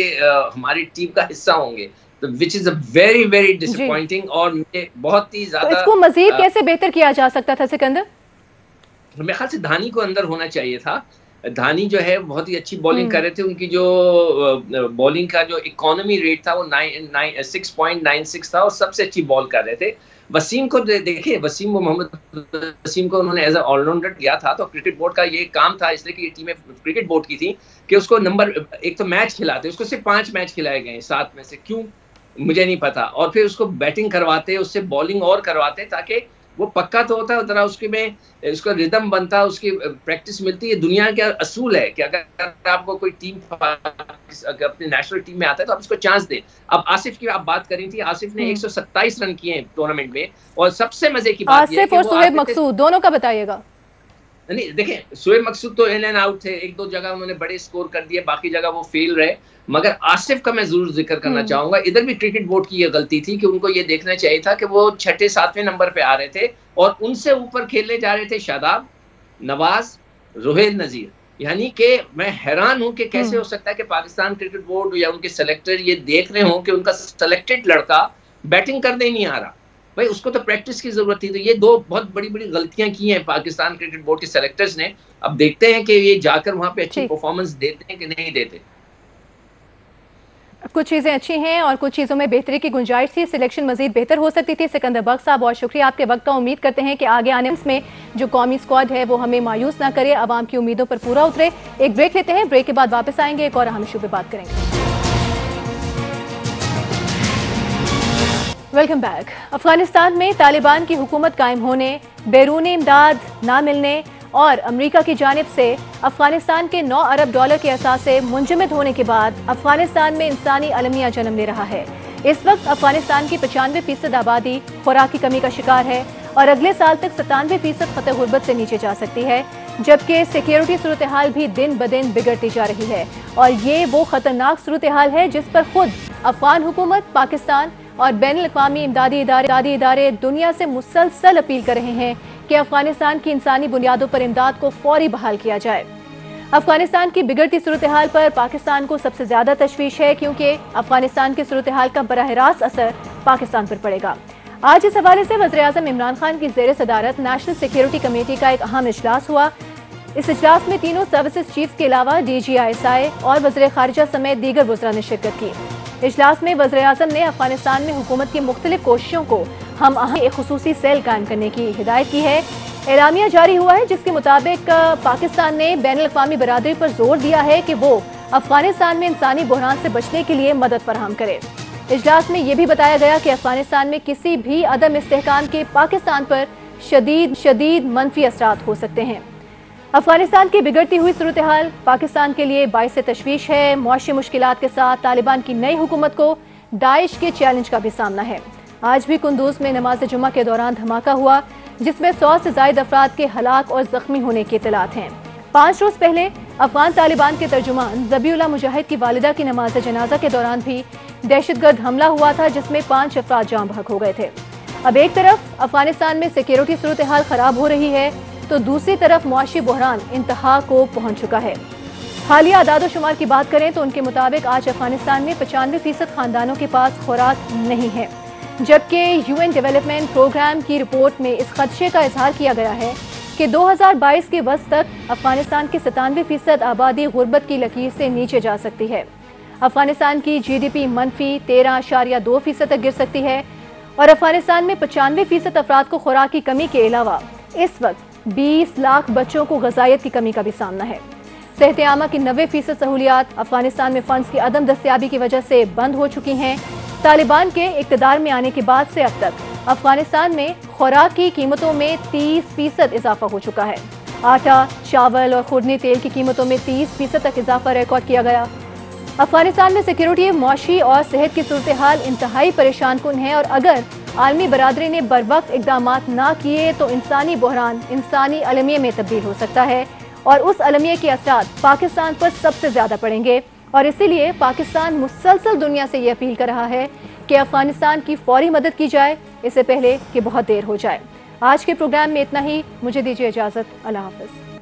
S8: हमारी टीम का हिस्सा होंगे, तो which is a very very disappointing. और मुझे बहुत ही ज्यादा
S1: तो इसको मजीद कैसे बेहतर किया जा सकता था सिकंदर?
S8: मेरे ख्याल से धानी को अंदर होना चाहिए था। धानी जो है बहुत ही अच्छी बॉलिंग कर रहे थे, उनकी जो बॉलिंग का जो इकोनॉमी रेट था वो 6.96 था और सबसे अच्छी बॉल कर रहे थे। वसीम को देखिए, वसीम को मोहम्मद वसीम को उन्होंने एज ए ऑलराउंडर किया था, तो क्रिकेट बोर्ड का ये काम था, इसलिए कि ये टीमें क्रिकेट बोर्ड की थी कि उसको नंबर एक तो मैच खिलाते, उसको सिर्फ 5 मैच खिलाए गए 7 में से, क्यों मुझे नहीं पता। और फिर उसको बैटिंग करवाते, उससे बॉलिंग और करवाते ताकि वो पक्का तो होता है, जरा उसके में उसका रिदम बनता, उसकी प्रैक्टिस मिलती है। दुनिया का असूल है कि अगर आपको कोई टीम अगर अपनी नेशनल टीम में आता है तो आप इसको चांस दें। अब आसिफ की आप बात करी थी, आसिफ ने 127 रन किए हैं टूर्नामेंट में, और सबसे मजे की बात
S1: आसिफ और सुहेब मकसूद दोनों का बताइएगा।
S8: नहीं देखें, सुहेब मकसूद तो इन एंड आउट थे, 1-2 जगह उन्होंने बड़े स्कोर कर दिए, बाकी जगह वो फेल रहे। मगर आसिफ का मैं जरूर जिक्र करना चाहूंगा। इधर भी क्रिकेट बोर्ड की ये गलती थी कि उनको ये देखना चाहिए था कि वो 6-7वें नंबर पे आ रहे थे और उनसे ऊपर खेलने जा रहे थे शादाब, नवाज, रुहेल नजीर। यानी कि मैं हैरान हूं कि कैसे हो सकता है कि पाकिस्तान क्रिकेट बोर्ड या उनके सेलेक्टर ये देख रहे हों कि उनका सेलेक्टेड लड़का बैटिंग करने नहीं आ रहा। भाई उसको तो प्रैक्टिस की जरूरत थी। तो ये 2 बहुत बड़ी बड़ी गलतियां की हैं पाकिस्तान क्रिकेट बोर्ड के सेलेक्टर्स ने। अब देखते हैं कि ये जाकर वहां पे अच्छी परफॉर्मेंस देते हैं कि नहीं देते।
S1: कुछ चीज़ें अच्छी हैं और कुछ चीज़ों में बेहतरी की गुंजाइश थी, सिलेक्शन मजीद बेहतर हो सकती थी। सिकंदर बख्श साहब, बहुत शुक्रिया आपके वक्त का। उम्मीद करते हैं कि आगे आने में जो कौमी स्क्वाड है वो हमें मायूस ना करे, आवाम की उम्मीदों पर पूरा उतरे। एक ब्रेक लेते हैं, ब्रेक के बाद वापस आएंगे, एक और अहम इशू पे बात करेंगे। Welcome back. अफगानिस्तान में तालिबान की हुकूमत कायम होने, बैरूनी इमदाद ना मिलने और अमेरिका की जानिब से अफगानिस्तान के 9 अरब डॉलर के असासे मुंजमद होने के बाद अफगानिस्तान में इंसानी अलमिया जन्म ले रहा है। इस वक्त अफगानिस्तान की 95% आबादी खुराक की कमी का शिकार है और अगले साल तक 97% खतरे गुर्बत से नीचे जा सकती है, जबकि सिक्योरिटी सूरत हाल भी दिन ब दिन बिगड़ती जा रही है। और ये वो खतरनाक सूरत हाल है जिस पर खुद अफगान हुकूमत, पाकिस्तान और बैनुल-अक़वामी इमदादी इदारे दुनिया से मुसलसल अपील कर रहे हैं कि अफगानिस्तान की इंसानी बुनियादों पर इमदाद को फौरी बहाल किया जाए। अफगानिस्तान की बिगड़ती सूरत हाल पर पाकिस्तान को सबसे ज्यादा तशवीश है, क्योंकि अफगानिस्तान की सूरत हाल का बराह रास्त असर पाकिस्तान पर पड़ेगा। आज इस हवाले से वज़ीर-ए-आज़म इमरान खान की ज़ेर सदारत नेशनल सिक्योरिटी कमेटी का एक अहम इजलास हुआ। इस इजलास में तीनों सर्विसेज चीफ के अलावा DGI और वज़ीर ख़ारिजा समेत दीगर वज़रा ने शिरकत की। इजलास में वज़ीर-ए-आज़म ने अफगानिस्तान में हुकूमत की मुख्तलिफ कोशिशों को हम आहंग एक खुसूसी सेल कायम करने की हिदायत की है। एलामिया जारी हुआ है जिसके मुताबिक पाकिस्तान ने बैनुल-अक़वामी बरादरी पर जोर दिया है कि वो अफगानिस्तान में इंसानी बहरान से बचने के लिए मदद फराहम करे। इजलास में यह भी बताया गया कि अफगानिस्तान में किसी भी अदम इस्तेहकाम के पाकिस्तान पर शदीद मनफी असरात हो सकते हैं। अफगानिस्तान की बिगड़ती हुई सूरत हाल पाकिस्तान के लिए बाइस तशवीश है। मुआशी मुश्किलात के साथ तालिबान की नई हुकूमत को दाइश के चैलेंज का भी सामना है। आज भी कुंदूज में नमाज जुम्मा के दौरान धमाका हुआ, जिसमें 100 से ज्यादा अफराद के हलाक और जख्मी होने की इत्तलात हैं। 5 रोज पहले अफगान तालिबान के तर्जुमान ज़बीउल्लाह मुजाहिद की वालिदा की नमाज जनाजा के दौरान भी दहशतगर्द हमला हुआ था, जिसमें 5 अफराद जान बहक हो गए थे। अब एक तरफ अफगानिस्तान में सिक्योरिटी सूरत हाल खराब हो रही है, तो दूसरी तरफ मुआशी बहरान इंतहा को पहुंच चुका है। हालिया आदाद शुमार की बात करें तो उनके मुताबिक आज अफगानिस्तान में 95% खानदानों के पास खुराक नहीं है, जबकि UN डेवलपमेंट प्रोग्राम की रिपोर्ट में इस खदशे का इजहार किया गया है कि 2022 के वक्त तक अफगानिस्तान की 97% आबादी गुर्बत की लकीर से नीचे जा सकती है। अफगानिस्तान की GDP मनफी 13.2% तक गिर सकती है और अफगानिस्तान में 95% अफराद को खुराक की कमी के अलावा इस वक्त 20 लाख बच्चों को ग़िज़ाइयत की कमी का भी सामना है। सेहत आमा की 90% सहूलियात अफगानिस्तान में फंड्स की अदम दस्तयाबी की वजह से बंद हो चुकी हैं। तालिबान के इक़्तिदार में आने के बाद से अब तक अफगानिस्तान में खुराक की कीमतों में 30% इजाफा हो चुका है। आटा, चावल और खुर्दनी तेल की कीमतों में 30% तक इजाफा रिकॉर्ड किया गया। अफगानिस्तान में सिक्योरिटी, मौशी और सेहत की सूरत हाल इंतहाई परेशान कुन है और अगर आलमी बरादरी ने बरवक्त इकदाम ना किए तो इंसानी बहरान इंसानी अलमिया में तब्दील हो सकता है और उस अलमिया के असरात पाकिस्तान पर सबसे ज़्यादा पड़ेंगे। और इसीलिए पाकिस्तान मुसलसल दुनिया से ये अपील कर रहा है कि अफगानिस्तान की फौरी मदद की जाए, इससे पहले कि बहुत देर हो जाए। आज के प्रोग्राम में इतना ही, मुझे दीजिए इजाज़त। अल्लाह हाफ़िज़।